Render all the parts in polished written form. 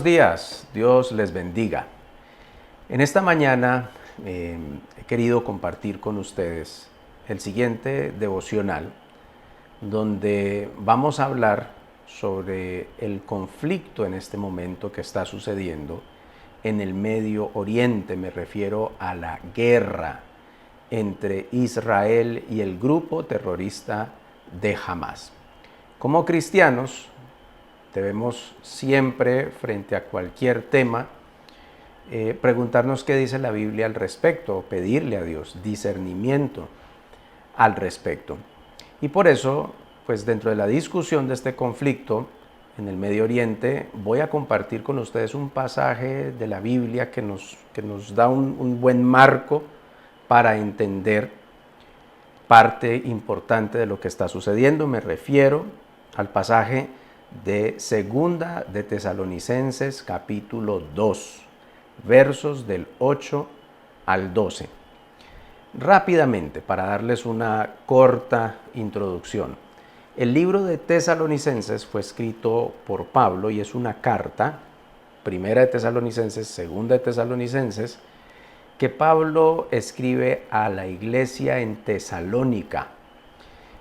Buenos días, Dios les bendiga. En esta mañana he querido compartir con ustedes el siguiente devocional donde vamos a hablar sobre el conflicto en este momento que está sucediendo en el Medio Oriente. Me refiero a la guerra entre Israel y el grupo terrorista de Hamás. Como cristianos, debemos siempre, frente a cualquier tema, preguntarnos qué dice la Biblia al respecto, o pedirle a Dios discernimiento al respecto. Y por eso, pues dentro de la discusión de este conflicto en el Medio Oriente, voy a compartir con ustedes un pasaje de la Biblia que nos da un buen marco para entender parte importante de lo que está sucediendo. Me refiero al pasaje de Segunda de Tesalonicenses capítulo 2, versos del 8 al 12. Rápidamente, para darles una corta introducción. El libro de Tesalonicenses fue escrito por Pablo y es una carta, Primera de Tesalonicenses, Segunda de Tesalonicenses, que Pablo escribe a la iglesia en Tesalónica.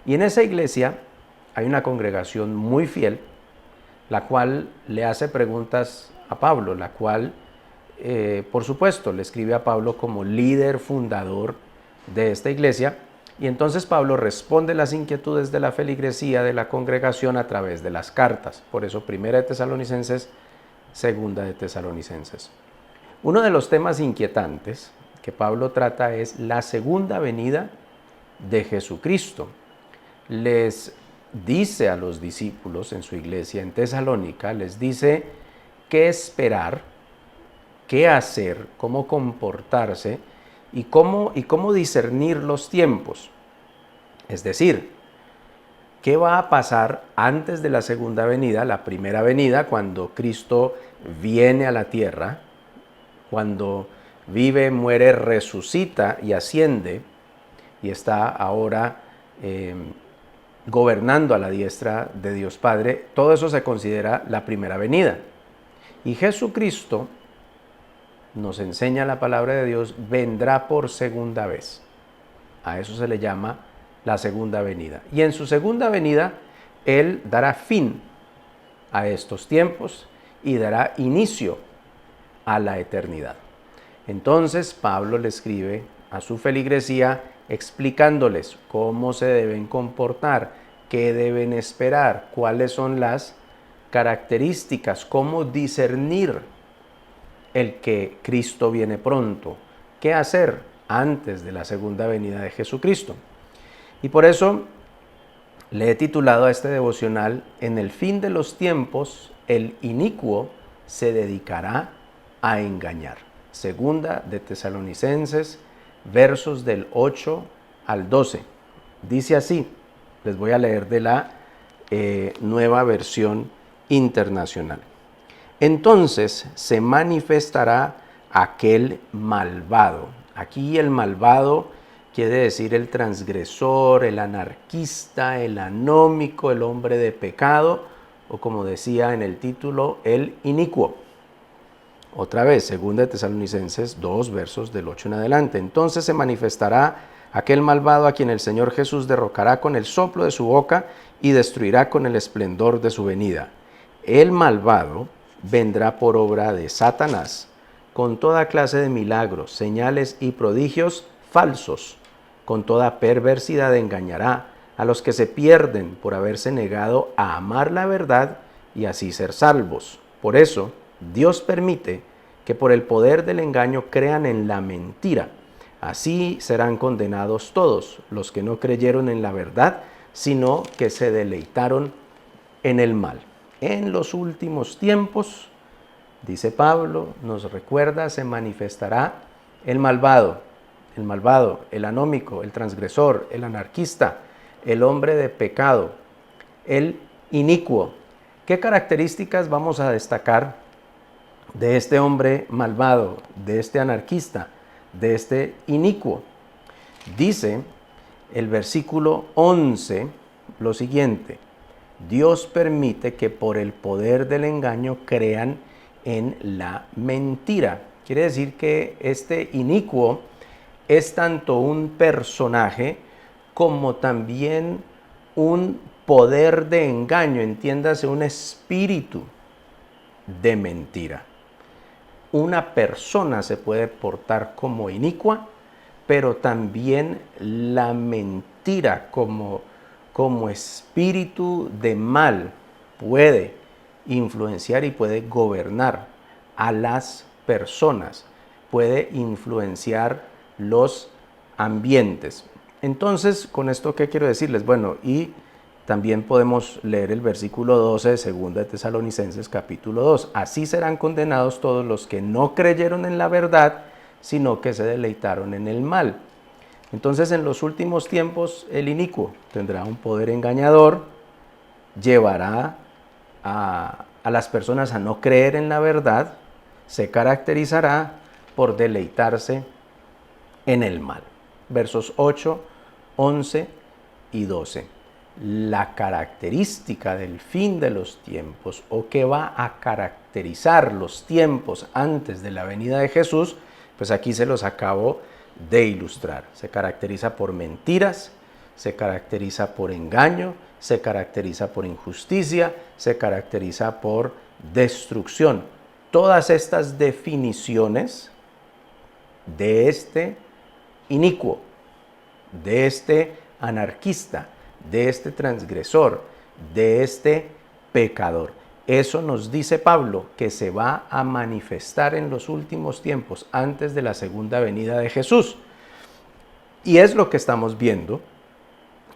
Y en esa iglesia hay una congregación muy fiel, la cual le hace preguntas a Pablo, la cual, por supuesto, le escribe a Pablo como líder fundador de esta iglesia, y entonces Pablo responde las inquietudes de la feligresía de la congregación a través de las cartas. Por eso, Primera de Tesalonicenses, Segunda de Tesalonicenses. Uno de los temas inquietantes que Pablo trata es la segunda venida de Jesucristo. Les dice a los discípulos en su iglesia en Tesalónica, les dice qué esperar, qué hacer, cómo comportarse y cómo discernir los tiempos. Es decir, qué va a pasar antes de la segunda venida, la primera venida, cuando Cristo viene a la tierra, cuando vive, muere, resucita y asciende y está ahora gobernando a la diestra de Dios Padre. Todo eso se considera la primera venida. Y Jesucristo, nos enseña la palabra de Dios, vendrá por segunda vez. A eso se le llama la segunda venida. Y en su segunda venida, Él dará fin a estos tiempos y dará inicio a la eternidad. Entonces Pablo le escribe a su feligresía explicándoles cómo se deben comportar, qué deben esperar, cuáles son las características, cómo discernir el que Cristo viene pronto, qué hacer antes de la segunda venida de Jesucristo. Y por eso le he titulado a este devocional: En el fin de los tiempos, el inicuo se dedicará a engañar. Segunda de Tesalonicenses, versos del 8 al 12. Dice así, les voy a leer de la Nueva Versión Internacional. Entonces se manifestará aquel malvado. Aquí el malvado quiere decir el transgresor, el anarquista, el anómico, el hombre de pecado, o como decía en el título, el inicuo. Otra vez, Segunda de Tesalonicenses 2, versos del 8 en adelante. Entonces se manifestará aquel malvado a quien el Señor Jesús derrocará con el soplo de su boca y destruirá con el esplendor de su venida. El malvado vendrá por obra de Satanás, con toda clase de milagros, señales y prodigios falsos. Con toda perversidad engañará a los que se pierden por haberse negado a amar la verdad y así ser salvos. Por eso, Dios permite que por el poder del engaño crean en la mentira. Así serán condenados todos los que no creyeron en la verdad, sino que se deleitaron en el mal. En los últimos tiempos, dice Pablo, nos recuerda, se manifestará el malvado, el anómico, el transgresor, el anarquista, el hombre de pecado, el inicuo. ¿Qué características vamos a destacar de este hombre malvado, de este anarquista, de este inicuo? Dice el versículo 11 lo siguiente: Dios permite que por el poder del engaño crean en la mentira. Quiere decir que este inicuo es tanto un personaje como también un poder de engaño, entiéndase, un espíritu de mentira. Una persona se puede portar como inicua, pero también la mentira como espíritu de mal puede influenciar y puede gobernar a las personas, puede influenciar los ambientes. Entonces, ¿con esto qué quiero decirles? Bueno, y también podemos leer el versículo 12 de 2 de Tesalonicenses capítulo 2. Así serán condenados todos los que no creyeron en la verdad, sino que se deleitaron en el mal. Entonces, en los últimos tiempos, el inicuo tendrá un poder engañador, llevará a las personas a no creer en la verdad, se caracterizará por deleitarse en el mal. Versos 8, 11 y 12. La característica del fin de los tiempos, o que va a caracterizar los tiempos antes de la venida de Jesús, pues aquí se los acabo de ilustrar. Se caracteriza por mentiras, se caracteriza por engaño, se caracteriza por injusticia, se caracteriza por destrucción. Todas estas definiciones de este inicuo, de este anarquista, de este transgresor, de este pecador. Eso nos dice Pablo que se va a manifestar en los últimos tiempos, antes de la segunda venida de Jesús. Y es lo que estamos viendo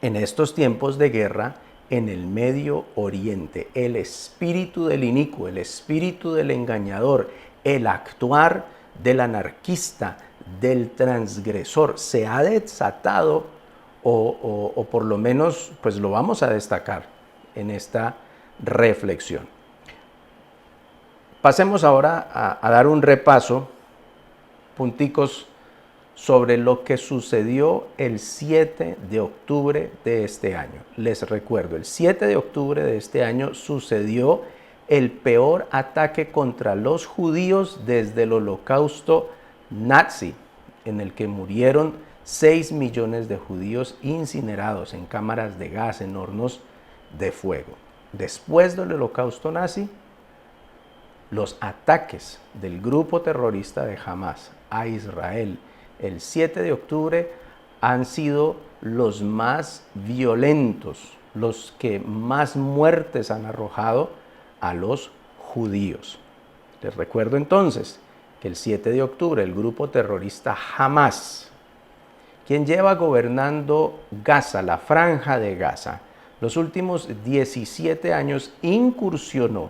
en estos tiempos de guerra en el Medio Oriente. El espíritu del inicuo, el espíritu del engañador, el actuar del anarquista, del transgresor, se ha desatado o por lo menos pues lo vamos a destacar en esta reflexión. Pasemos ahora a dar un repaso, punticos, sobre lo que sucedió el 7 de octubre de este año. Les recuerdo, el 7 de octubre de este año sucedió el peor ataque contra los judíos desde el Holocausto nazi, en el que murieron 6 millones de judíos incinerados en cámaras de gas, en hornos de fuego. Después del Holocausto nazi, los ataques del grupo terrorista de Hamás a Israel el 7 de octubre han sido los más violentos, los que más muertes han arrojado a los judíos. Les recuerdo entonces que el 7 de octubre el grupo terrorista Hamás, quien lleva gobernando Gaza, la franja de Gaza, los últimos 17 años, incursionó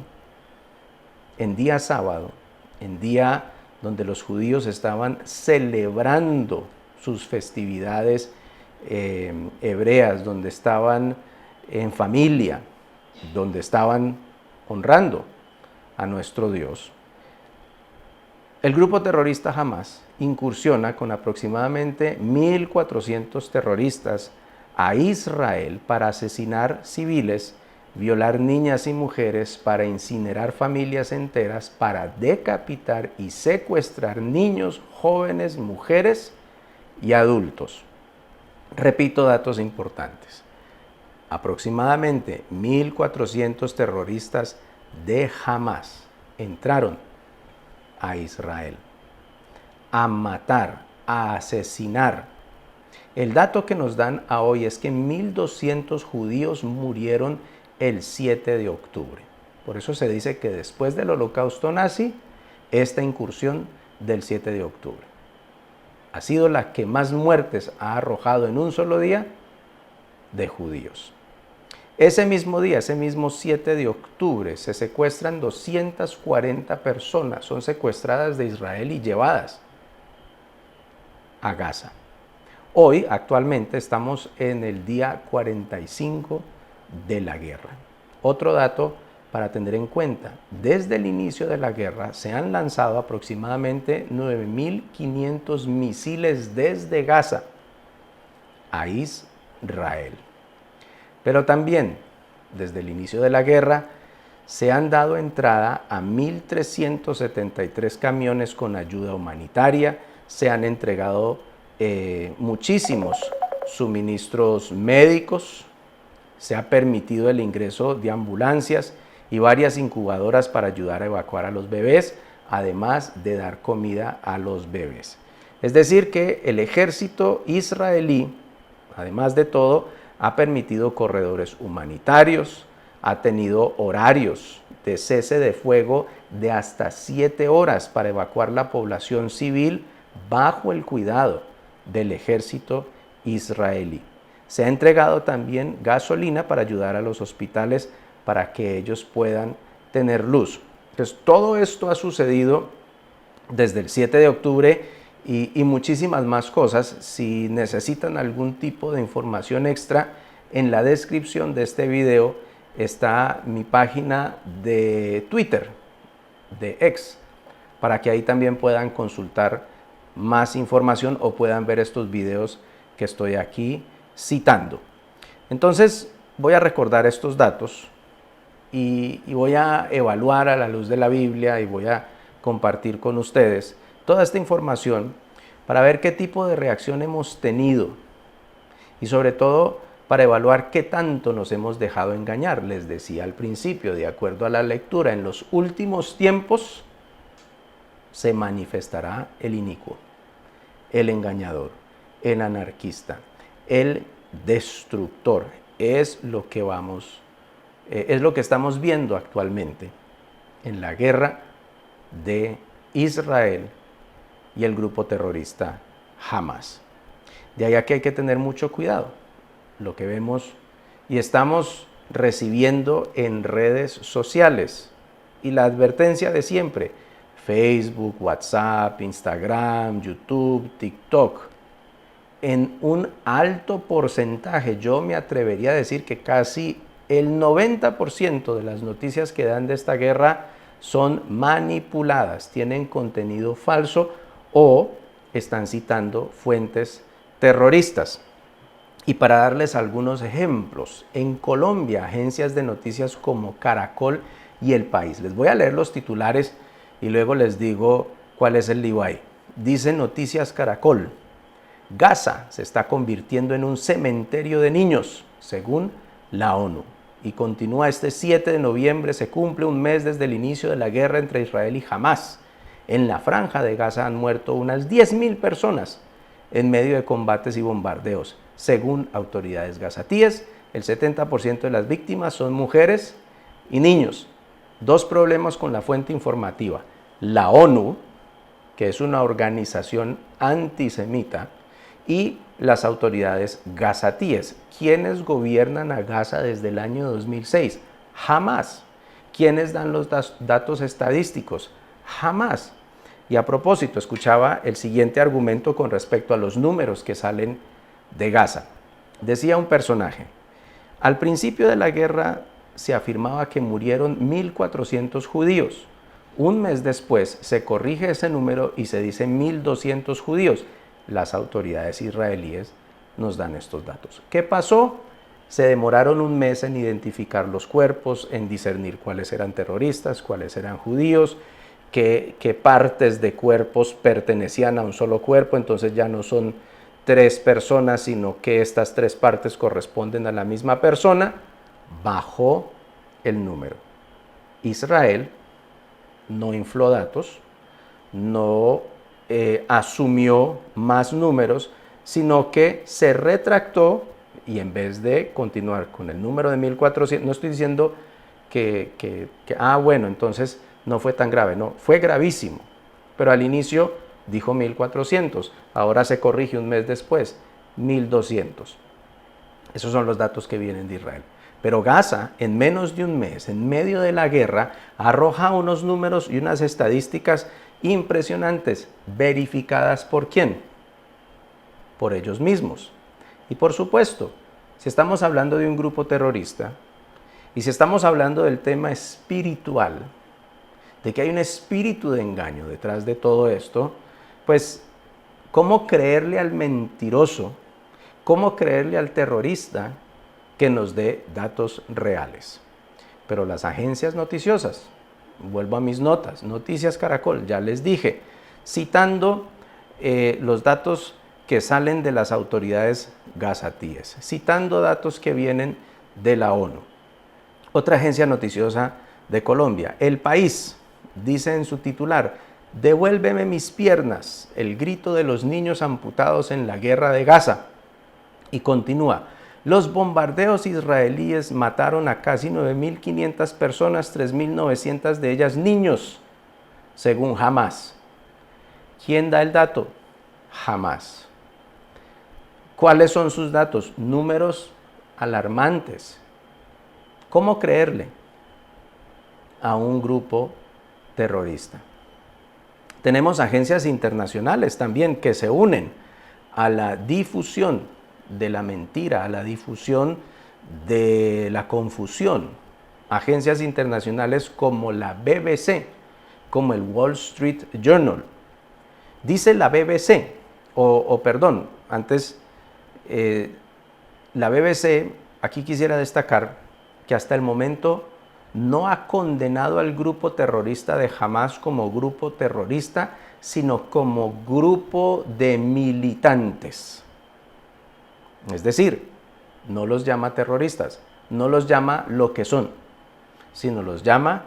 en día sábado, en día donde los judíos estaban celebrando sus festividades hebreas, donde estaban en familia, donde estaban honrando a nuestro Dios. El grupo terrorista Hamás incursiona con aproximadamente 1.400 terroristas a Israel para asesinar civiles, violar niñas y mujeres, para incinerar familias enteras, para decapitar y secuestrar niños, jóvenes, mujeres y adultos. Repito datos importantes. Aproximadamente 1.400 terroristas de Hamás entraron a Israel a matar, a asesinar. El dato que nos dan a hoy es que 1.200 judíos murieron el 7 de octubre. Por eso se dice que después del Holocausto nazi, esta incursión del 7 de octubre ha sido la que más muertes ha arrojado en un solo día de judíos. Ese mismo día, ese mismo 7 de octubre, se secuestran 240 personas, son secuestradas de Israel y llevadas a Gaza. Hoy, actualmente, estamos en el día 45 de la guerra. Otro dato para tener en cuenta: desde el inicio de la guerra se han lanzado aproximadamente 9.500 misiles desde Gaza a Israel. Pero también, desde el inicio de la guerra, se han dado entrada a 1.373 camiones con ayuda humanitaria, se han entregado muchísimos suministros médicos, se ha permitido el ingreso de ambulancias y varias incubadoras para ayudar a evacuar a los bebés, además de dar comida a los bebés. Es decir que el ejército israelí, además de todo, ha permitido corredores humanitarios, ha tenido horarios de cese de fuego de hasta 7 horas para evacuar la población civil bajo el cuidado del ejército israelí. Se ha entregado también gasolina para ayudar a los hospitales para que ellos puedan tener luz. Entonces, todo esto ha sucedido desde el 7 de octubre y muchísimas más cosas. Si necesitan algún tipo de información extra, en la descripción de este video está mi página de Twitter, de X, para que ahí también puedan consultar más información o puedan ver estos videos que estoy aquí citando. Entonces voy a recordar estos datos y voy a evaluar a la luz de la Biblia y voy a compartir con ustedes toda esta información para ver qué tipo de reacción hemos tenido y sobre todo para evaluar qué tanto nos hemos dejado engañar. Les decía al principio, de acuerdo a la lectura, en los últimos tiempos se manifestará el inicuo, el engañador, el anarquista, el destructor. Es lo que estamos viendo actualmente en la guerra de Israel y el grupo terrorista Hamas. De ahí a que hay que tener mucho cuidado. Lo que vemos y estamos recibiendo en redes sociales y la advertencia de siempre: Facebook, WhatsApp, Instagram, YouTube, TikTok. En un alto porcentaje, yo me atrevería a decir que casi el 90% de las noticias que dan de esta guerra son manipuladas, tienen contenido falso o están citando fuentes terroristas. Y para darles algunos ejemplos, en Colombia, agencias de noticias como Caracol y El País. Les voy a leer los titulares y luego les digo cuál es el lío ahí. Dice Noticias Caracol: Gaza se está convirtiendo en un cementerio de niños, según la ONU. Y continúa: este 7 de noviembre se cumple un mes desde el inicio de la guerra entre Israel y Hamas. En la franja de Gaza han muerto unas 10.000 personas en medio de combates y bombardeos. Según autoridades gazatíes, el 70% de las víctimas son mujeres y niños. Dos problemas con la fuente informativa: la ONU, que es una organización antisemita, y las autoridades gazatíes. ¿Quiénes gobiernan a Gaza desde el año 2006? Hamas. ¿Quiénes dan los datos estadísticos? Hamas. Y a propósito, escuchaba el siguiente argumento con respecto a los números que salen de Gaza. Decía un personaje: al principio de la guerra se afirmaba que murieron 1.400 judíos. Un mes después se corrige ese número y se dice 1.200 judíos. Las autoridades israelíes nos dan estos datos. ¿Qué pasó? Se demoraron un mes en identificar los cuerpos, en discernir cuáles eran terroristas, cuáles eran judíos, qué partes de cuerpos pertenecían a un solo cuerpo. Entonces ya no son 3 personas, sino que estas 3 partes corresponden a la misma persona. Bajó el número. Israel no infló datos, no asumió más números, sino que se retractó y en vez de continuar con el número de 1.400, no estoy diciendo bueno, entonces no fue tan grave, no, fue gravísimo, pero al inicio dijo 1.400, ahora se corrige un mes después, 1.200. Esos son los datos que vienen de Israel. Pero Gaza, en menos de un mes, en medio de la guerra, arroja unos números y unas estadísticas impresionantes, verificadas ¿por quién? Por ellos mismos. Y por supuesto, si estamos hablando de un grupo terrorista y si estamos hablando del tema espiritual, de que hay un espíritu de engaño detrás de todo esto, pues, ¿cómo creerle al mentiroso? ¿Cómo creerle al terrorista que nos dé datos reales? Pero las agencias noticiosas, vuelvo a mis notas, Noticias Caracol, ya les dije, citando los datos que salen de las autoridades gazatíes, citando datos que vienen de la ONU. Otra agencia noticiosa de Colombia, El País, dice en su titular: "Devuélveme mis piernas", el grito de los niños amputados en la guerra de Gaza. Y continúa: "Los bombardeos israelíes mataron a casi 9.500 personas, 3.900 de ellas niños, según Hamás". ¿Quién da el dato? Hamás. ¿Cuáles son sus datos? Números alarmantes. ¿Cómo creerle a un grupo terrorista? Tenemos agencias internacionales también que se unen a la difusión de la mentira, a la difusión de la confusión. Agencias internacionales como la BBC, como el Wall Street Journal. Dice la BBC, la BBC, aquí quisiera destacar que hasta el momento no ha condenado al grupo terrorista de Hamás como grupo terrorista, sino como grupo de militantes. Es decir, no los llama terroristas, no los llama lo que son, sino los llama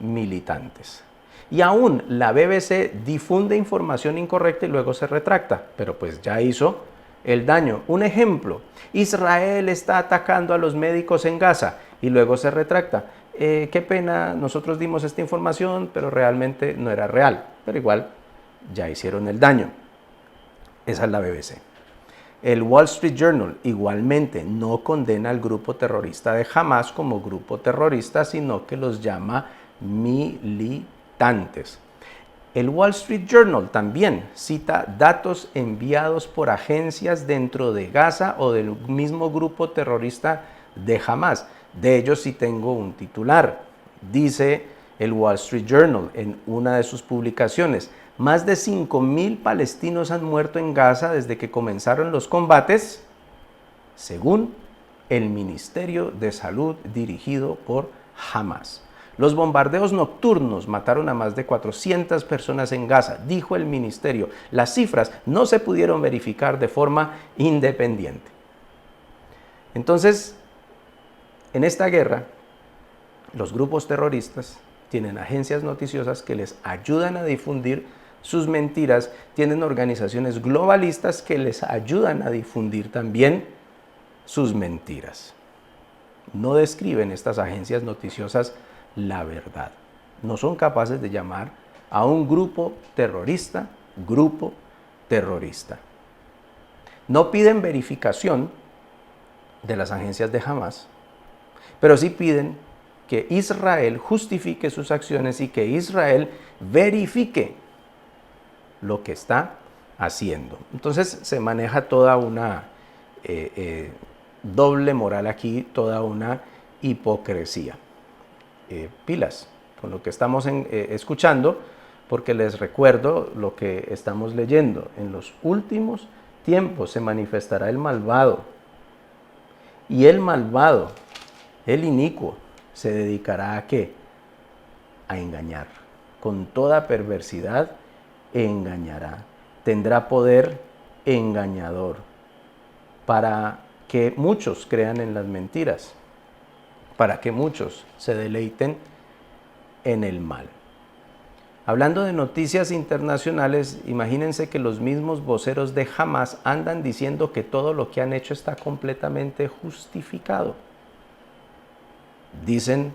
militantes. Y aún la BBC difunde información incorrecta y luego se retracta, pero pues ya hizo el daño. Un ejemplo: Israel está atacando a los médicos en Gaza, y luego se retracta. Qué pena, nosotros dimos esta información, pero realmente no era real. Pero igual ya hicieron el daño. Esa es la BBC. El Wall Street Journal igualmente no condena al grupo terrorista de Hamás como grupo terrorista, sino que los llama militantes. El Wall Street Journal también cita datos enviados por agencias dentro de Gaza o del mismo grupo terrorista de Hamás. De ellos sí tengo un titular. Dice el Wall Street Journal en una de sus publicaciones: "Más de 5.000 palestinos han muerto en Gaza desde que comenzaron los combates", según el Ministerio de Salud dirigido por Hamás. "Los bombardeos nocturnos mataron a más de 400 personas en Gaza", dijo el ministerio. Las cifras no se pudieron verificar de forma independiente. Entonces, en esta guerra, los grupos terroristas tienen agencias noticiosas que les ayudan a difundir sus mentiras, tienen organizaciones globalistas que les ayudan a difundir también sus mentiras. No describen estas agencias noticiosas la verdad. No son capaces de llamar a un grupo terrorista. No piden verificación de las agencias de Hamás, pero sí piden que Israel justifique sus acciones y que Israel verifique lo que está haciendo. Entonces se maneja toda una doble moral aquí, toda una hipocresía. Pilas con lo que estamos escuchando, porque les recuerdo lo que estamos leyendo. En los últimos tiempos se manifestará el malvado, y el malvado, el inicuo, se dedicará ¿a qué? A engañar. Con toda perversidad engañará. Tendrá poder engañador para que muchos crean en las mentiras, para que muchos se deleiten en el mal. Hablando de noticias internacionales, imagínense que los mismos voceros de Hamás andan diciendo que todo lo que han hecho está completamente justificado. Dicen: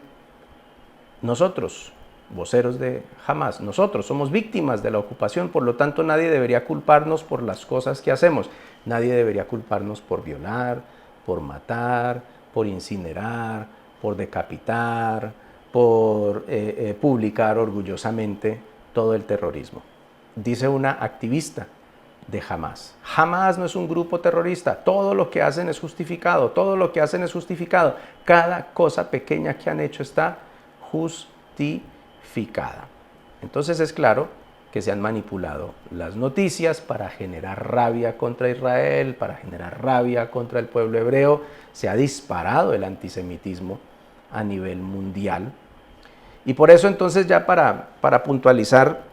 nosotros, voceros de Hamás, nosotros somos víctimas de la ocupación, por lo tanto nadie debería culparnos por las cosas que hacemos. Nadie debería culparnos por violar, por matar, por incinerar, por decapitar, por publicar orgullosamente todo el terrorismo. Dice una activista de Hamás: Hamás no es un grupo terrorista, todo lo que hacen es justificado, todo lo que hacen es justificado, cada cosa pequeña que han hecho está justificada. Entonces es claro que se han manipulado las noticias para generar rabia contra Israel, para generar rabia contra el pueblo hebreo. Se ha disparado el antisemitismo a nivel mundial. Y por eso entonces ya para puntualizar,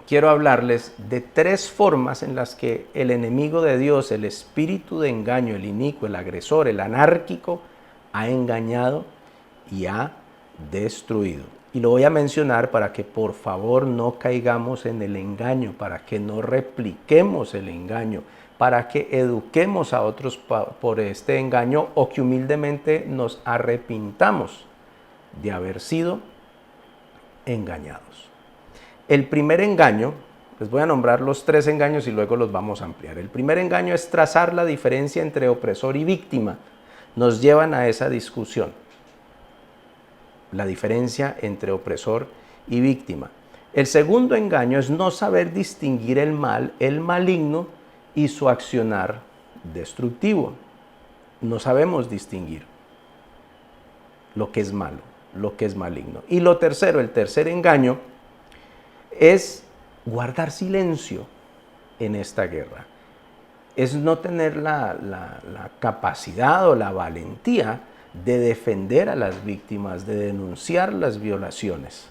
quiero hablarles de 3 formas en las que el enemigo de Dios, el espíritu de engaño, el inicuo, el agresor, el anárquico, ha engañado y ha destruido. Y lo voy a mencionar para que por favor no caigamos en el engaño, para que no repliquemos el engaño, para que eduquemos a otros por este engaño o que humildemente nos arrepintamos de haber sido engañados. El primer engaño, les voy a nombrar los 3 engaños y luego los vamos a ampliar. El primer engaño es trazar la diferencia entre opresor y víctima. Nos llevan a esa discusión, la diferencia entre opresor y víctima. El segundo engaño es no saber distinguir el mal, el maligno y su accionar destructivo. No sabemos distinguir lo que es malo, lo que es maligno. Y lo tercero, el tercer engaño, es guardar silencio en esta guerra. Es no tener la capacidad o la valentía de defender a las víctimas, de denunciar las violaciones.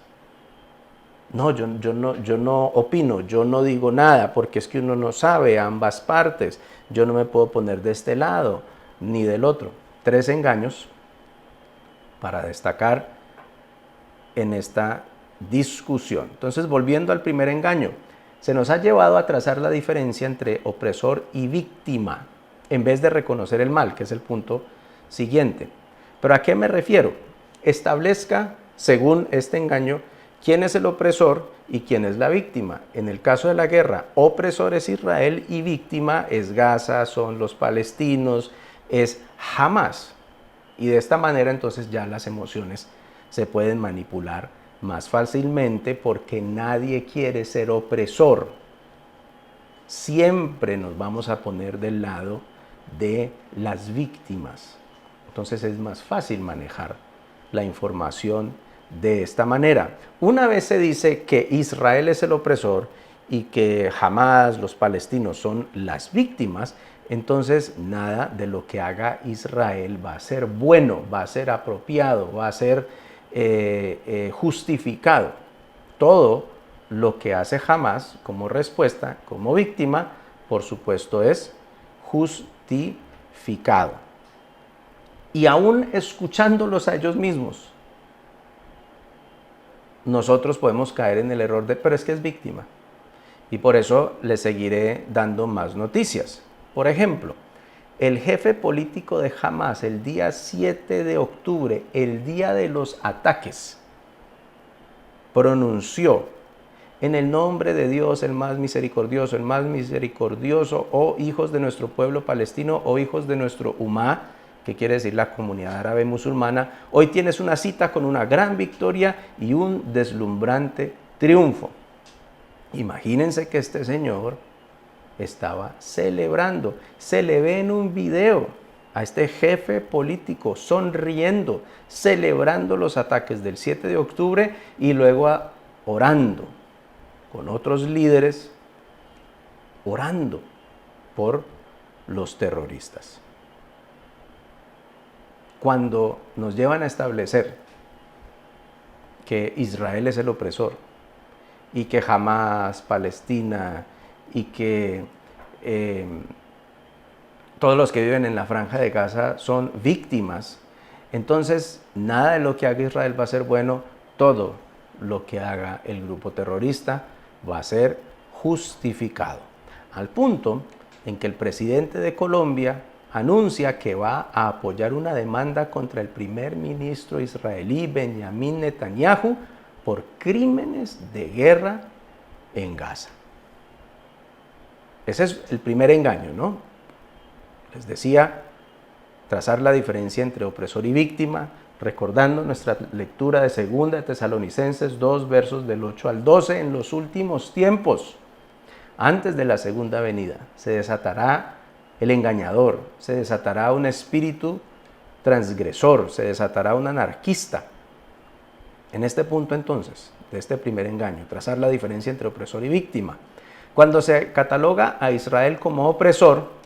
No, yo no opino, yo no digo nada, porque es que uno no sabe ambas partes. Yo no me puedo poner de este lado ni del otro. 3 engaños para destacar en esta discusión. Entonces, volviendo al primer engaño, se nos ha llevado a trazar la diferencia entre opresor y víctima, en vez de reconocer el mal, que es el punto siguiente. ¿Pero a qué me refiero? Establezca, según este engaño, quién es el opresor y quién es la víctima. En el caso de la guerra, opresor es Israel y víctima es Gaza, son los palestinos, es Hamas. Y de esta manera entonces ya las emociones se pueden manipular más fácilmente porque nadie quiere ser opresor. Siempre nos vamos a poner del lado de las víctimas. Entonces es más fácil manejar la información de esta manera. Una vez se dice que Israel es el opresor y que Hamas, los palestinos, son las víctimas, entonces nada de lo que haga Israel va a ser bueno, va a ser apropiado, va a ser justificado. Todo lo que hace Hamas como respuesta, como víctima, por supuesto es justificado. Y aún escuchándolos a ellos mismos, nosotros podemos caer en el error de, pero es que es víctima. Y por eso les seguiré dando más noticias. Por ejemplo, el jefe político de Hamas, el día 7 de octubre, el día de los ataques, pronunció: en el nombre de Dios, el más misericordioso, oh hijos de nuestro pueblo palestino, oh hijos de nuestro Umá, que quiere decir la comunidad árabe musulmana, hoy tienes una cita con una gran victoria y un deslumbrante triunfo. Imagínense que este señor estaba celebrando. Se le ve en un video a este jefe político sonriendo, celebrando los ataques del 7 de octubre y luego orando con otros líderes, orando por los terroristas. Cuando nos llevan a establecer que Israel es el opresor y que Hamas, Palestina y que todos los que viven en la franja de Gaza son víctimas, entonces nada de lo que haga Israel va a ser bueno, todo lo que haga el grupo terrorista va a ser justificado. Al punto en que el presidente de Colombia anuncia que va a apoyar una demanda contra el primer ministro israelí Benjamín Netanyahu por crímenes de guerra en Gaza. Ese es el primer engaño, ¿no? Les decía, trazar la diferencia entre opresor y víctima, recordando nuestra lectura de 2 de Tesalonicenses 2, versos del 8 al 12, en los últimos tiempos, antes de la segunda venida, se desatará el engañador, se desatará un espíritu transgresor, se desatará un anarquista. En este punto entonces, de este primer engaño, trazar la diferencia entre opresor y víctima. Cuando se cataloga a Israel como opresor,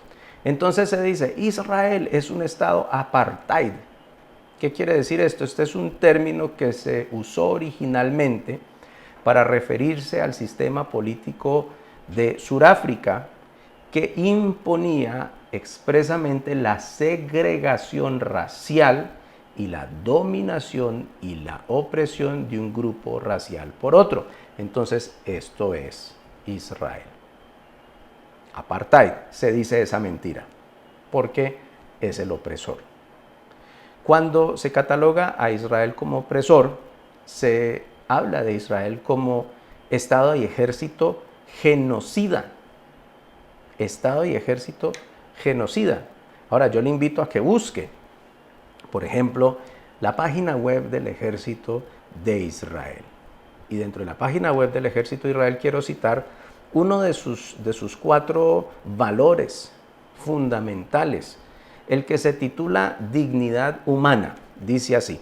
entonces se dice, Israel es un estado apartheid. ¿Qué quiere decir esto? Este es un término que se usó originalmente para referirse al sistema político de Sudáfrica, que imponía expresamente la segregación racial y la dominación y la opresión de un grupo racial por otro. Entonces, esto es Israel. Apartheid, se dice esa mentira, porque es el opresor. Cuando se cataloga a Israel como opresor, se habla de Israel como Estado y ejército genocida. Estado y ejército genocida. Ahora, yo le invito a que busque, por ejemplo, la página web del ejército de Israel. Y dentro de la página web del ejército de Israel quiero citar uno de sus 4 valores fundamentales, el que se titula dignidad humana. Dice así: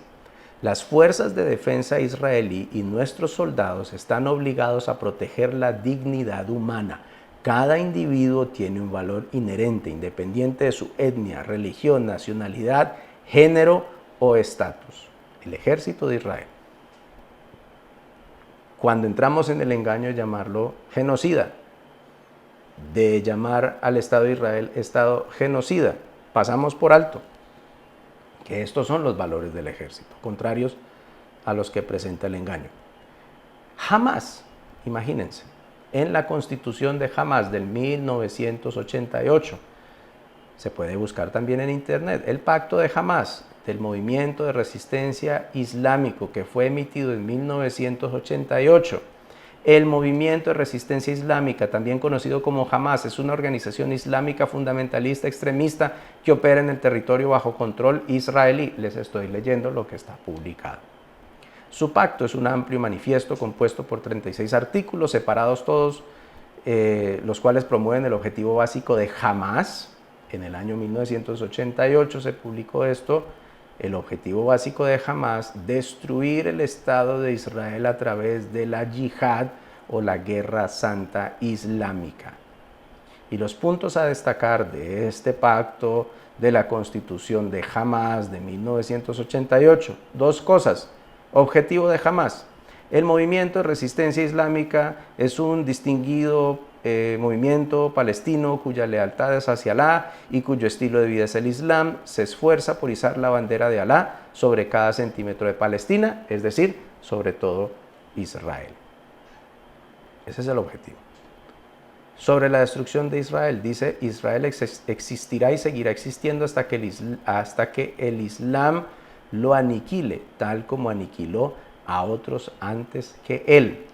las fuerzas de defensa israelí y nuestros soldados están obligados a proteger la dignidad humana. Cada individuo tiene un valor inherente, independiente de su etnia, religión, nacionalidad, género o estatus. El ejército de Israel. Cuando entramos en el engaño de llamarlo genocida, de llamar al Estado de Israel Estado genocida, pasamos por alto que estos son los valores del ejército, contrarios a los que presenta el engaño. Jamás, imagínense, en la Constitución de Hamás del 1988, se puede buscar también en internet, el Pacto de Hamás del Movimiento de Resistencia Islámico, que fue emitido en 1988. El Movimiento de Resistencia Islámica, también conocido como Hamás, es una organización islámica fundamentalista extremista que opera en el territorio bajo control israelí. Les estoy leyendo lo que está publicado. Su pacto es un amplio manifiesto compuesto por 36 artículos, separados todos, los cuales promueven el objetivo básico de Hamás. En el año 1988 se publicó esto. El objetivo básico de Hamás: destruir el Estado de Israel a través de la yihad o la guerra santa islámica. Y los puntos a destacar de este pacto, de la Constitución de Hamás de 1988, 2 cosas. Objetivo de Hamás: el movimiento de resistencia islámica es un distinguido movimiento palestino cuya lealtad es hacia Alá y cuyo estilo de vida es el Islam. Se esfuerza por izar la bandera de Alá sobre cada centímetro de Palestina, es decir, sobre todo Israel. Ese es el objetivo. Sobre la destrucción de Israel, dice: Israel existirá y seguirá existiendo hasta que el Islam lo aniquile, tal como aniquiló a otros antes que él.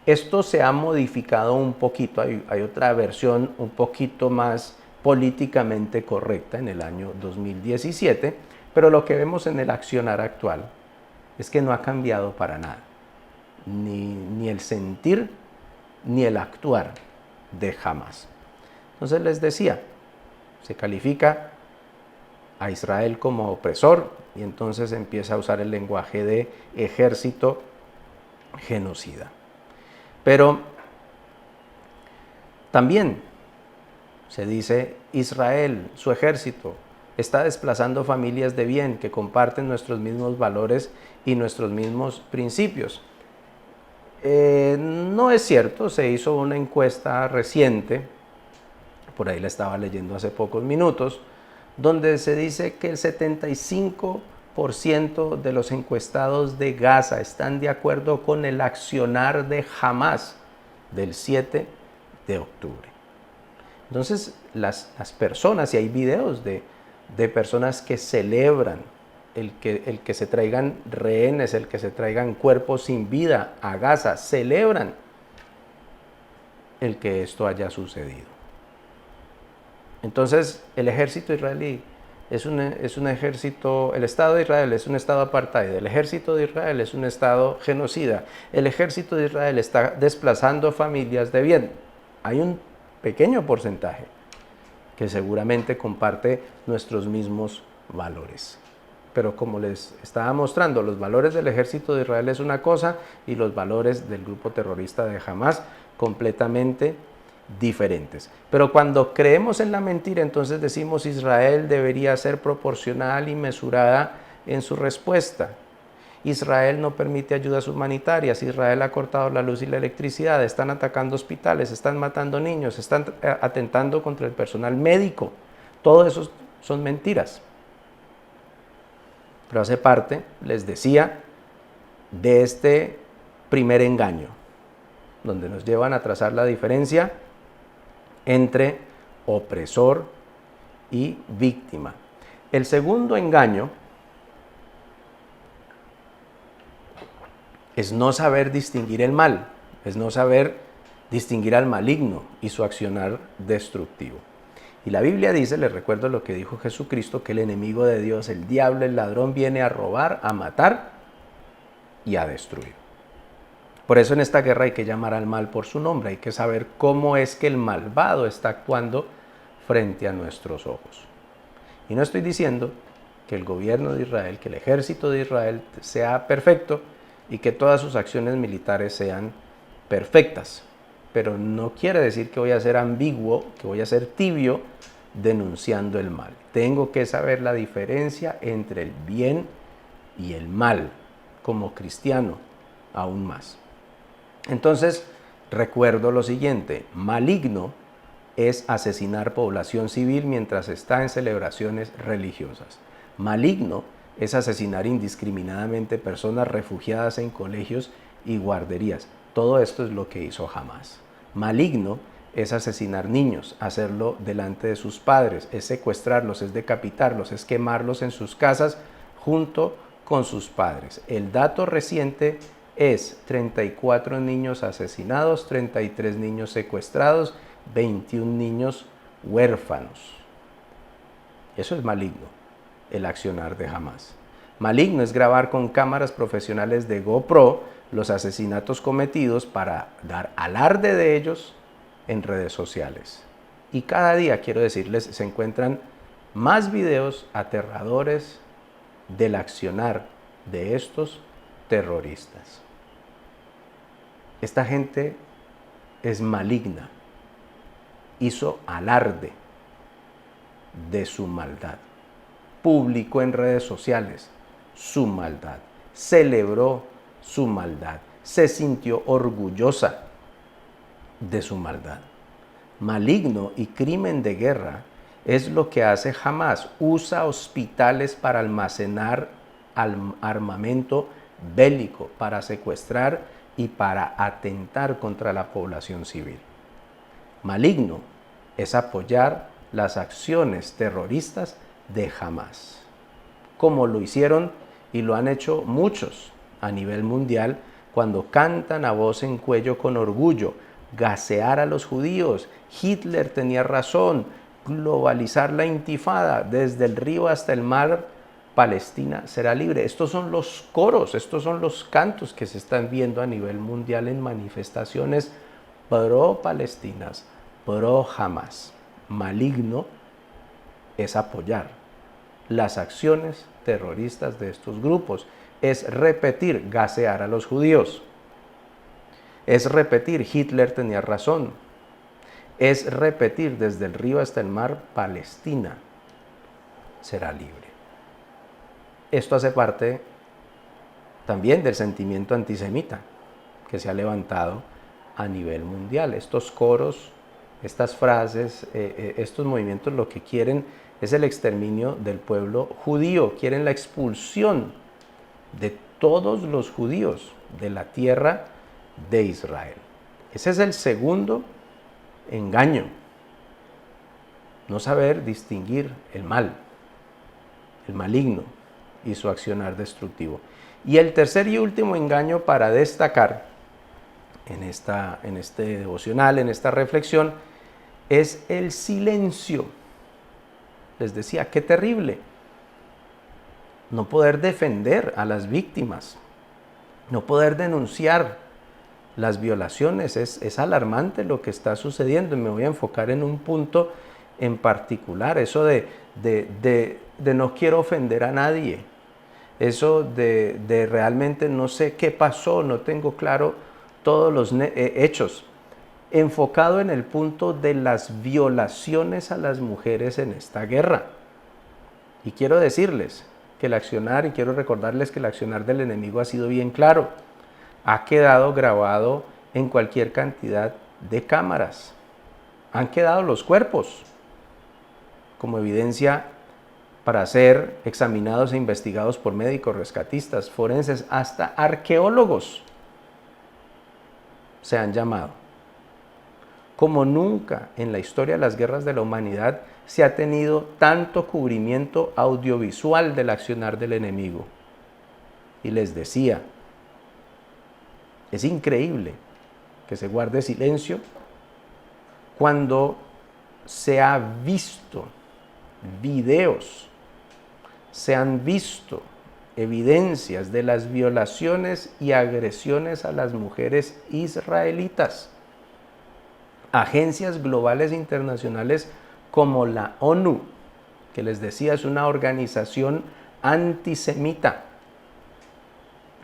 Esto se ha modificado un poquito, hay otra versión un poquito más políticamente correcta en el año 2017, pero lo que vemos en el accionar actual es que no ha cambiado para nada, ni el sentir ni el actuar de Hamás. Entonces les decía, se califica a Israel como opresor y entonces empieza a usar el lenguaje de ejército genocida. Pero también se dice: Israel, su ejército, está desplazando familias de bien que comparten nuestros mismos valores y nuestros mismos principios. No es cierto, se hizo una encuesta reciente, por ahí la estaba leyendo hace pocos minutos, donde se dice que el 75% de los encuestados de Gaza están de acuerdo con el accionar de Hamás del 7 de octubre. Entonces, las personas, y hay videos de personas que celebran el que se traigan rehenes, el que se traigan cuerpos sin vida a Gaza, celebran el que esto haya sucedido. Entonces, el ejército israelí es un ejército, el Estado de Israel es un Estado apartheid, el ejército de Israel es un Estado genocida, el ejército de Israel está desplazando familias de bien. Hay un pequeño porcentaje que seguramente comparte nuestros mismos valores. Pero como les estaba mostrando, los valores del ejército de Israel es una cosa y los valores del grupo terrorista de Hamás completamente diferentes. Pero cuando creemos en la mentira, entonces decimos Israel debería ser proporcional y mesurada en su respuesta. Israel no permite ayudas humanitarias, Israel ha cortado la luz y la electricidad, están atacando hospitales, están matando niños, están atentando contra el personal médico. Todo eso son mentiras. Pero hace parte, les decía, de este primer engaño, donde nos llevan a trazar la diferencia entre opresor y víctima. El segundo engaño es no saber distinguir el mal, es no saber distinguir al maligno y su accionar destructivo. Y la Biblia dice, les recuerdo lo que dijo Jesucristo, que el enemigo de Dios, el diablo, el ladrón, viene a robar, a matar y a destruir. Por eso en esta guerra hay que llamar al mal por su nombre, hay que saber cómo es que el malvado está actuando frente a nuestros ojos. Y no estoy diciendo que el gobierno de Israel, que el ejército de Israel sea perfecto y que todas sus acciones militares sean perfectas, pero no quiere decir que voy a ser ambiguo, que voy a ser tibio denunciando el mal. Tengo que saber la diferencia entre el bien y el mal, como cristiano aún más. Entonces, recuerdo lo siguiente: maligno es asesinar población civil mientras está en celebraciones religiosas. Maligno es asesinar indiscriminadamente personas refugiadas en colegios y guarderías. Todo esto es lo que hizo Hamás. Maligno es asesinar niños, hacerlo delante de sus padres, es secuestrarlos, es decapitarlos, es quemarlos en sus casas junto con sus padres. El dato reciente es 34 niños asesinados, 33 niños secuestrados, 21 niños huérfanos. Eso es maligno, el accionar de Hamás. Maligno es grabar con cámaras profesionales de GoPro los asesinatos cometidos para dar alarde de ellos en redes sociales. Y cada día, quiero decirles, se encuentran más videos aterradores del accionar de estos terroristas. Esta gente es maligna, hizo alarde de su maldad, publicó en redes sociales su maldad, celebró su maldad, se sintió orgullosa de su maldad. Maligno y crimen de guerra es lo que hace Hamás. Usa hospitales para almacenar armamento bélico, para secuestrar y para atentar contra la población civil. Maligno es apoyar las acciones terroristas de Hamás, como lo hicieron y lo han hecho muchos a nivel mundial cuando cantan a voz en cuello con orgullo: gasear a los judíos, Hitler tenía razón, globalizar la intifada, desde el río hasta el mar, Palestina será libre. Estos son los coros, estos son los cantos que se están viendo a nivel mundial en manifestaciones pro-palestinas, pro-Hamás. Maligno es apoyar las acciones terroristas de estos grupos, es repetir gasear a los judíos, es repetir Hitler tenía razón, es repetir desde el río hasta el mar, Palestina será libre. Esto hace parte también del sentimiento antisemita que se ha levantado a nivel mundial. Estos coros, estas frases, estos movimientos lo que quieren es el exterminio del pueblo judío, quieren la expulsión de todos los judíos de la tierra de Israel. Ese es el segundo engaño, no saber distinguir el mal, el maligno y su accionar destructivo. Y el tercer y último engaño para destacar en este devocional, en esta reflexión, es el silencio. Les decía, qué terrible no poder defender a las víctimas, no poder denunciar las violaciones. Es alarmante lo que está sucediendo, y me voy a enfocar en un punto en particular, eso de no quiero ofender a nadie, eso de realmente no sé qué pasó, no tengo claro todos los hechos. enfocado en el punto de las violaciones a las mujeres en esta guerra. Y quiero decirles que el accionar, y quiero recordarles que el accionar del enemigo ha sido bien claro. Ha quedado grabado en cualquier cantidad de cámaras. Han quedado los cuerpos como evidencia para ser examinados e investigados por médicos, rescatistas, forenses, hasta arqueólogos se han llamado. Como nunca en la historia de las guerras de la humanidad se ha tenido tanto cubrimiento audiovisual del accionar del enemigo. Y les decía, es increíble que se guarde silencio cuando se ha visto videos, se han visto evidencias de las violaciones y agresiones a las mujeres israelitas. Agencias globales internacionales como la ONU, que les decía es una organización antisemita.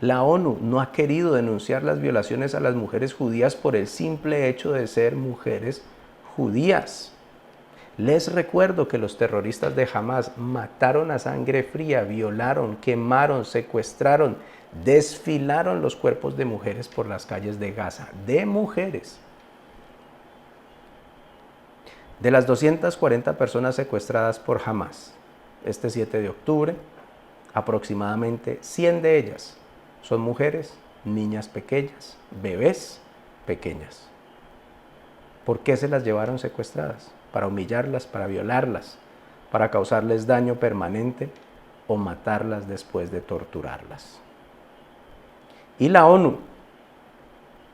La ONU no ha querido denunciar las violaciones a las mujeres judías por el simple hecho de ser mujeres judías. Les recuerdo que los terroristas de Hamás mataron a sangre fría, violaron, quemaron, secuestraron, desfilaron los cuerpos de mujeres por las calles de Gaza, de mujeres. De las 240 personas secuestradas por Hamás este 7 de octubre, aproximadamente 100 de ellas son mujeres, niñas pequeñas, bebés pequeñas. ¿Por qué se las llevaron secuestradas? Para humillarlas, para violarlas, para causarles daño permanente o matarlas después de torturarlas. Y la ONU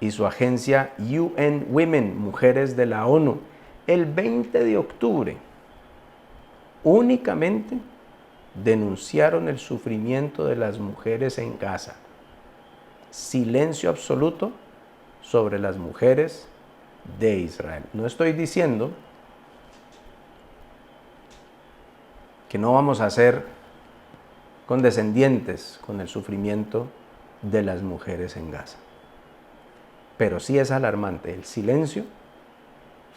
y su agencia UN Women, Mujeres de la ONU, el 20 de octubre únicamente denunciaron el sufrimiento de las mujeres en Gaza. Silencio absoluto sobre las mujeres de Israel. No estoy diciendo que no vamos a ser condescendientes con el sufrimiento de las mujeres en Gaza, pero sí es alarmante el silencio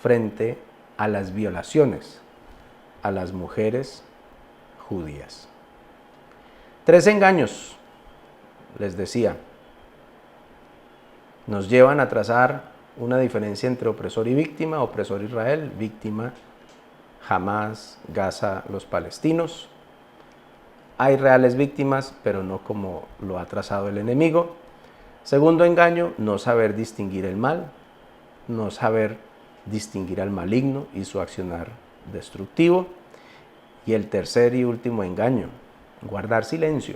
frente a las violaciones a las mujeres judías. 3 engaños, les decía, nos llevan a trazar una diferencia entre opresor y víctima, opresor Israel, víctima Hamás, Gaza, los palestinos. Hay reales víctimas, pero no como lo ha trazado el enemigo. Segundo engaño, no saber distinguir el mal, no saber distinguir al maligno y su accionar destructivo. Y el tercer y último engaño, guardar silencio,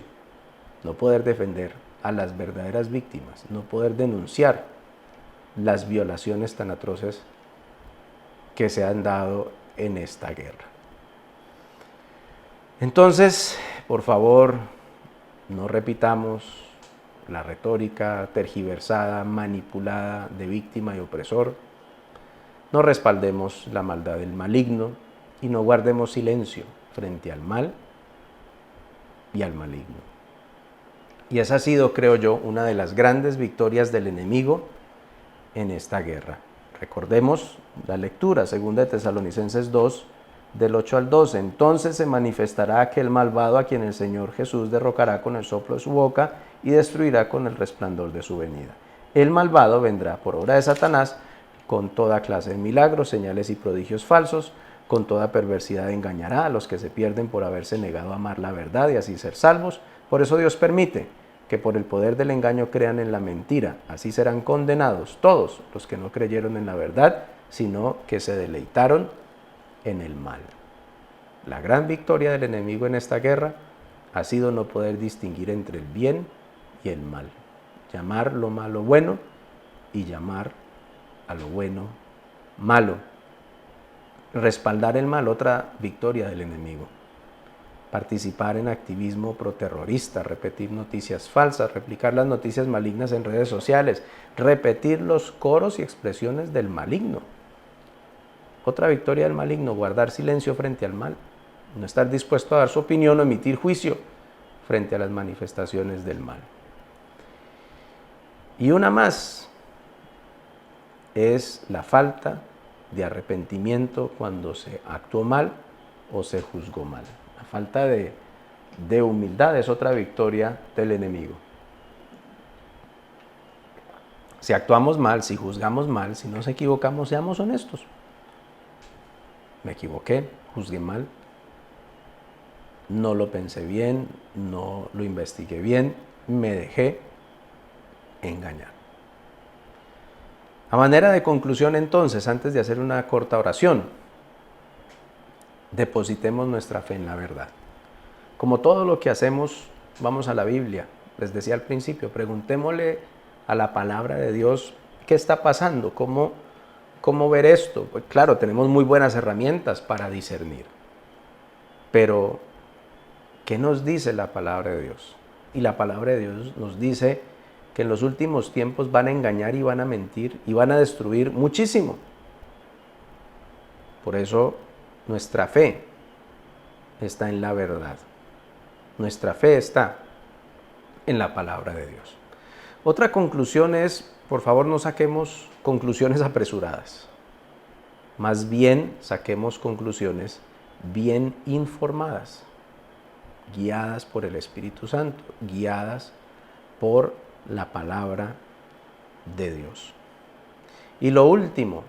no poder defender a las verdaderas víctimas, no poder denunciar las violaciones tan atroces que se han dado en esta guerra. Entonces, por favor, no repitamos la retórica tergiversada, manipulada de víctima y opresor. No respaldemos la maldad del maligno y no guardemos silencio frente al mal y al maligno. Y esa ha sido, creo yo, una de las grandes victorias del enemigo en esta guerra. Recordemos la lectura, 2 de Tesalonicenses 2, del 8 al 12. Entonces se manifestará aquel malvado a quien el Señor Jesús derrocará con el soplo de su boca y destruirá con el resplandor de su venida. El malvado vendrá por obra de Satanás con toda clase de milagros, señales y prodigios falsos, con toda perversidad engañará a los que se pierden por haberse negado a amar la verdad y así ser salvos. Por eso Dios permite que por el poder del engaño crean en la mentira. Así serán condenados todos los que no creyeron en la verdad, sino que se deleitaron en el mal. La gran victoria del enemigo en esta guerra ha sido no poder distinguir entre el bien y el mal. Llamar lo malo bueno y llamar a lo bueno malo. Respaldar el mal, otra victoria del enemigo. Participar en activismo proterrorista, repetir noticias falsas, replicar las noticias malignas en redes sociales, repetir los coros y expresiones del maligno. Otra victoria del maligno, guardar silencio frente al mal, no estar dispuesto a dar su opinión o emitir juicio frente a las manifestaciones del mal. Y una más, es la falta de arrepentimiento cuando se actuó mal o se juzgó mal. La falta de humildad es otra victoria del enemigo. Si actuamos mal, si juzgamos mal, si nos equivocamos, seamos honestos. Me equivoqué, juzgué mal, no lo pensé bien, no lo investigué bien, me dejé engañar. A manera de conclusión entonces, antes de hacer una corta oración, depositemos nuestra fe en la verdad. Como todo lo que hacemos, vamos a la Biblia. Les decía al principio, preguntémosle a la palabra de Dios qué está pasando, cómo ver esto. Pues claro, tenemos muy buenas herramientas para discernir, pero ¿qué nos dice la palabra de Dios? Y la palabra de Dios nos dice que en los últimos tiempos van a engañar y van a mentir y van a destruir muchísimo. Por eso nuestra fe está en la verdad. Nuestra fe está en la palabra de Dios. Otra conclusión es, por favor, no saquemos conclusiones apresuradas. Más bien saquemos conclusiones bien informadas, guiadas por el Espíritu Santo, guiadas por la palabra de Dios. Y lo último,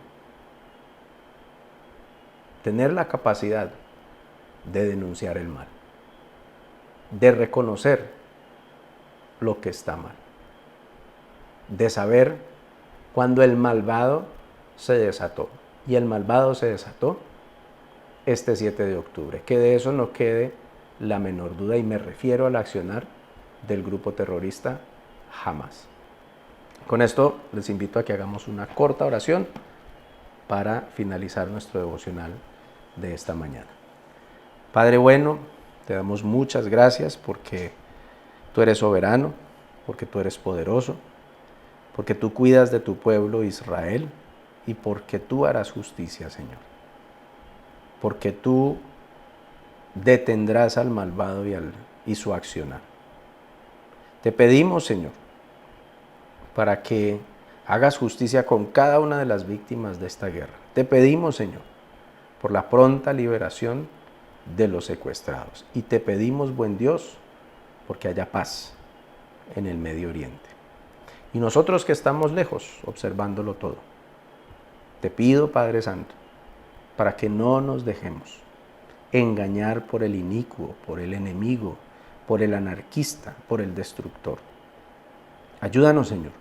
tener la capacidad de denunciar el mal, de reconocer lo que está mal, de saber cuando el malvado se desató. Y el malvado se desató este 7 de octubre. Que de eso no quede la menor duda, y me refiero al accionar del grupo terrorista Hamas. Con esto les invito a que hagamos una corta oración para finalizar nuestro devocional de esta mañana. Padre bueno, te damos muchas gracias porque tú eres soberano, porque tú eres poderoso, porque tú cuidas de tu pueblo Israel y porque tú harás justicia, Señor. Porque tú detendrás al malvado y su accionar. Te pedimos, Señor, para que hagas justicia con cada una de las víctimas de esta guerra. Te pedimos, Señor, por la pronta liberación de los secuestrados. Y te pedimos, buen Dios, porque haya paz en el Medio Oriente. Y nosotros que estamos lejos, observándolo todo, te pido, Padre Santo, para que no nos dejemos engañar por el inicuo, por el enemigo, por el anarquista, por el destructor. Ayúdanos, Señor,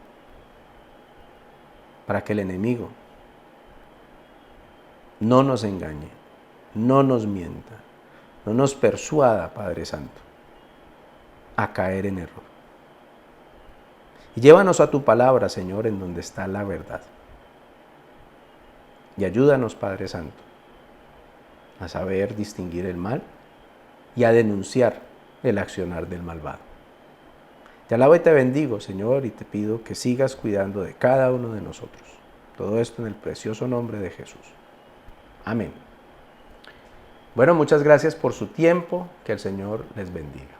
para que el enemigo no nos engañe, no nos mienta, no nos persuada, Padre Santo, a caer en error. Y llévanos a tu palabra, Señor, en donde está la verdad. Y ayúdanos, Padre Santo, a saber distinguir el mal y a denunciar el accionar del malvado. Te alabo y te bendigo, Señor, y te pido que sigas cuidando de cada uno de nosotros. Todo esto en el precioso nombre de Jesús. Amén. Bueno, muchas gracias por su tiempo. Que el Señor les bendiga.